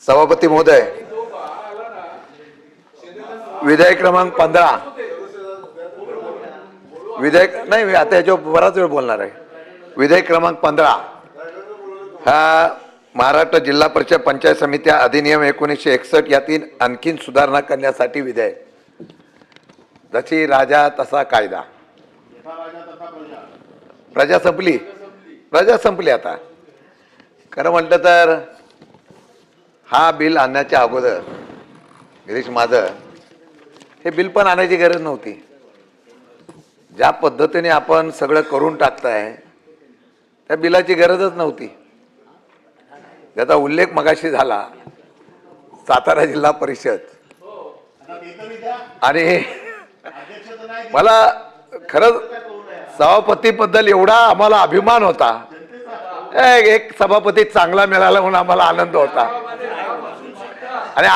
सभापती महोदय, विधेयक क्रमांक 15 विधेयक नाही, आता याच्यावर बराच वेळ बोलणार आहे. विधेयक क्रमांक 15 हा महाराष्ट्र जिल्हा परिषद पंचायत समित्या अधिनियम 1961 यातील आणखीन सुधारणा करण्यासाठी विधेयक. जशी राजा तसा कायदा. प्रजा संपली आता. खरं म्हटलं तर हा बिल आणण्याच्या अगोदर गिरीश माझं हे बिल पण आणायची गरज नव्हती. ज्या पद्धतीने आपण सगळं करून टाकताय त्या बिलाची गरजच नव्हती. ज्याचा उल्लेख मगाशी झाला सातारा जिल्हा परिषद, आणि मला खरंच सभापतीबद्दल एवढा आम्हाला अभिमान होता. एक सभापती चांगला मिळाला म्हणून आम्हाला आनंद होता. आणि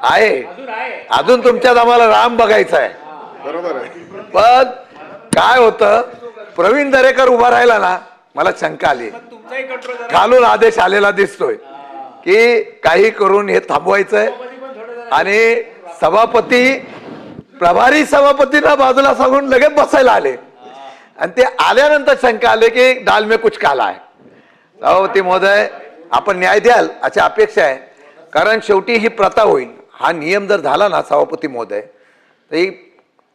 आहे अजून तुमच्यात आम्हाला राम बघायचा आहे. बरोबर आहे. पण काय होतं, प्रवीण दरेकर उभा राहिला ना, मला शंका आली. खालून आदेश आलेला दिसतोय की काही करून हे थांबवायचंय, आणि सभापती प्रभारी सभापतींना बाजूला सांगून लगेच बसायला आले. आणि ते आल्यानंतर शंका आले की डाल में कुछ काला आहे. सभापती महोदय, आपण न्याय द्याल अशी अपेक्षा आहे. कारण शेवटी ही प्रथा होईल. हा नियम जर झाला ना सभापती महोदय, तर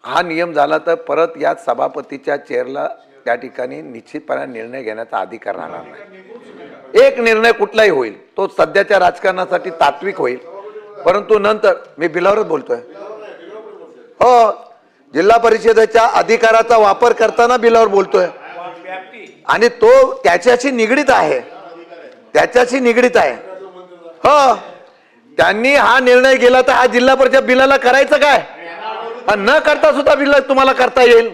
हा नियम झाला तर परत या सभापतीच्या चेअरला त्या ठिकाणी निश्चितपणे निर्णय घेण्याचा अधिकार राहणार नाही. एक निर्णय कुठलाही होईल तो सध्याच्या राजकारणासाठी तात्विक होईल, परंतु नंतर मी बिलावरच बोलतोय. हो, जिल्हा परिषदेच्या अधिकाराचा वापर करताना बिलावर बोलतोय, आणि तो त्याच्याशी निगडीत आहे. हो, त्यांनी हा निर्णय केला तर हा जिल्हा परिषद बिलाला करायचं काय, न करता सुद्धा बिल तुम्हाला करता येईल.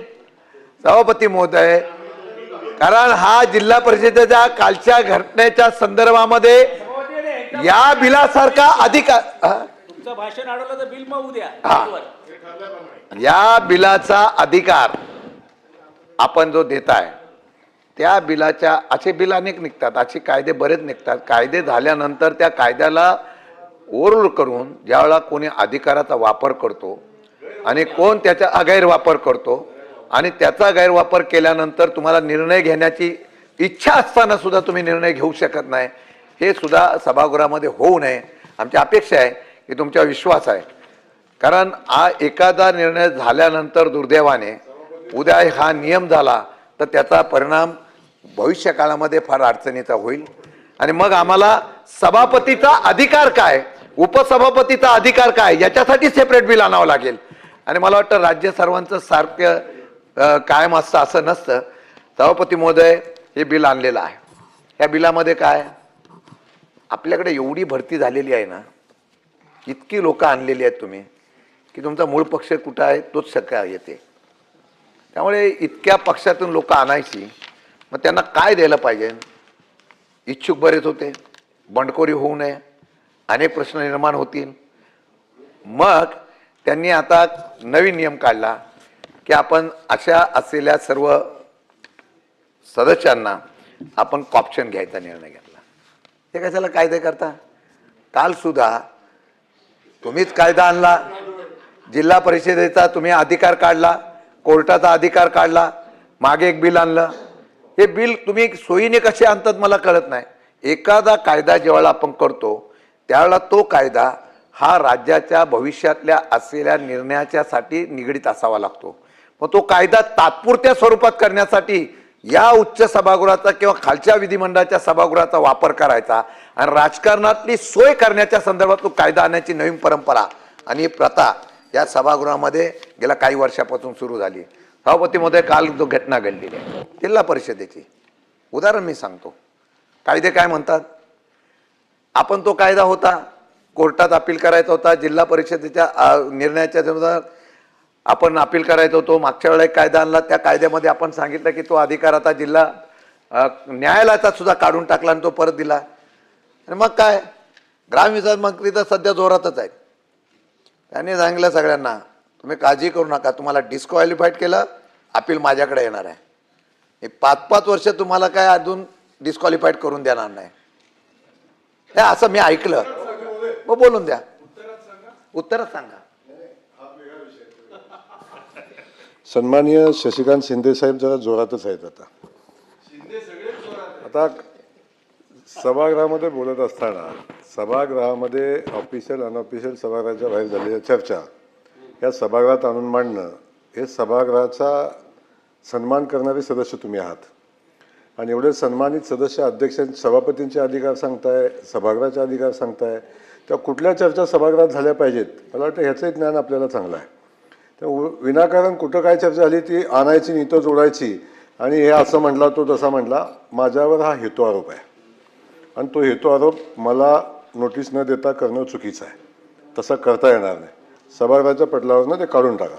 सभापती महोदय, कारण हा जिल्हा परिषदेच्या कालच्या घटनेच्या संदर्भामध्ये या बिलासारखा अधिकार, भाषण अडवलं तर बिल मग उद्या या बिलाचा अधिकार आपण जो देताय, त्या बिलाच्या असे बिल अनेक निघतात, असे कायदे बरेच निघतात. कायदे झाल्यानंतर त्या कायद्याला ओव्हररूल करून ज्यावेळेला कोणी अधिकाराचा वापर करतो आणि कोण त्याचा गैरवापर करतो, आणि त्याचा गैरवापर केल्यानंतर तुम्हाला निर्णय घेण्याची इच्छा असताना सुद्धा तुम्ही निर्णय घेऊ शकत नाही, हे सुद्धा सभागृहामध्ये होऊ नये. आमची अपेक्षा आहे की तुमचा विश्वास आहे. कारण हा एखादा निर्णय झाल्यानंतर दुर्दैवाने उद्या हा नियम झाला तर त्याचा परिणाम भविष्य काळामध्ये फार अडचणीचा होईल. आणि मग आम्हाला सभापतीचा अधिकार काय, उपसभापतीचा अधिकार काय, याच्यासाठी सेपरेट बिल आणावं लागेल. आणि मला वाटतं राज्य सर्वांचं सारखं कायम असतं असं नसतं. सभापती महोदय, हे बिल आणलेलं आहे. या बिलामध्ये काय, आपल्याकडे एवढी भरती झालेली आहे ना, इतकी लोक आणलेली आहेत तुम्ही, की तुमचा मूळ पक्ष कुठं आहे तोच शक्य येते. त्यामुळे इतक्या पक्षातून लोक आणायची, मग त्यांना काय द्यायला पाहिजे. इच्छुक बरेच होते, बंडखोरी होऊ नये, अनेक प्रश्न निर्माण होतील. मग त्यांनी आता नवीन नियम काढला की आपण अशा असलेल्या सर्व सदस्यांना आपण कॉप्शन घ्यायचा निर्णय घेतला. ते कशाला कायदे करता. काल सुद्धा तुम्हीच कायदा आणला, जिल्हा परिषदेचा तुम्ही अधिकार काढला, कोर्टाचा अधिकार काढला, मागे एक बिल आणलं. हे बिल तुम्ही सोयीने कसे आणतात मला कळत नाही. एखादा कायदा जेव्हा आपण करतो त्यावेळेला तो कायदा हा राज्याच्या भविष्यातल्या असलेल्या निर्णयाच्यासाठी निगडीत असावा लागतो. मग तो कायदा तात्पुरत्या स्वरूपात करण्यासाठी या उच्च सभागृहाचा किंवा खालच्या विधिमंडळाच्या सभागृहाचा वापर करायचा, आणि राजकारणातली सोय करण्याच्या संदर्भात तो कायदा आणण्याची नवीन परंपरा आणि प्रथा या सभागृहामध्ये गेल्या काही वर्षापासून सुरू झाली. सभापती मध्ये काल जो घटना घडलेली आहे जिल्हा परिषदेची, उदाहरण मी सांगतो. कायदे काय म्हणतात, आपण तो कायदा होता कोर्टात अपील करायचा होता, जिल्हा परिषदेच्या निर्णयाच्या संदर्भात आपण अपील करायचं होतो. मागच्या वेळेला एक कायदा आणला, त्या कायद्यामध्ये आपण सांगितलं की तो अधिकार आता जिल्हा न्यायालयाचा सुद्धा काढून टाकला आणि तो परत दिला. आणि मग काय, ग्रामविकास मंत्री तर सध्या जोरातच आहेत. त्यांनी सांगितलं सगळ्यांना, तुम्ही काळजी करू नका, तुम्हाला डिस्क्वालिफाईड केलं, अपील माझ्याकडे येणार आहे. हे 5-5 वर्ष तुम्हाला काय अजून डिस्क्वालिफाईड करून देणार नाही. हे असं मी ऐकलं. मग बोलून द्या, उत्तरच सांगा. सन्माननीय शशिकांत शिंदे साहेब जरा जोरातच आहेत आता. आता सभागृहामध्ये बोलत असताना सभागृहामध्ये ऑफिशियल अनऑफिशियल सभागृहाच्या बाहेर झालेल्या चर्चा या सभागृहात आणून मांडणं हे सभागृहाचा सन्मान करणारे सदस्य तुम्ही आहात. आणि एवढे सन्मानित सदस्य अध्यक्ष सभापतींचे अधिकार सांगताय, सभागृहाचे अधिकार सांगताय, त्या कुठल्या चर्चा सभागृहात झाल्या पाहिजेत मला वाटतं ह्याचंही ज्ञान आपल्याला चांगलं आहे. तर विनाकारण कुठं काय चर्चा झाली ती आणायची नीतं जोडायची आणि हे असं म्हटला तो तसा म्हटला. माझ्यावर हा हेतू आरोप आहे आणि तो हेतू आरोप मला नोटीस न देता करणं चुकीचं आहे. तसं करता येणार नाही. सभागृहाच्या पटलावरनं ते काढून टाका.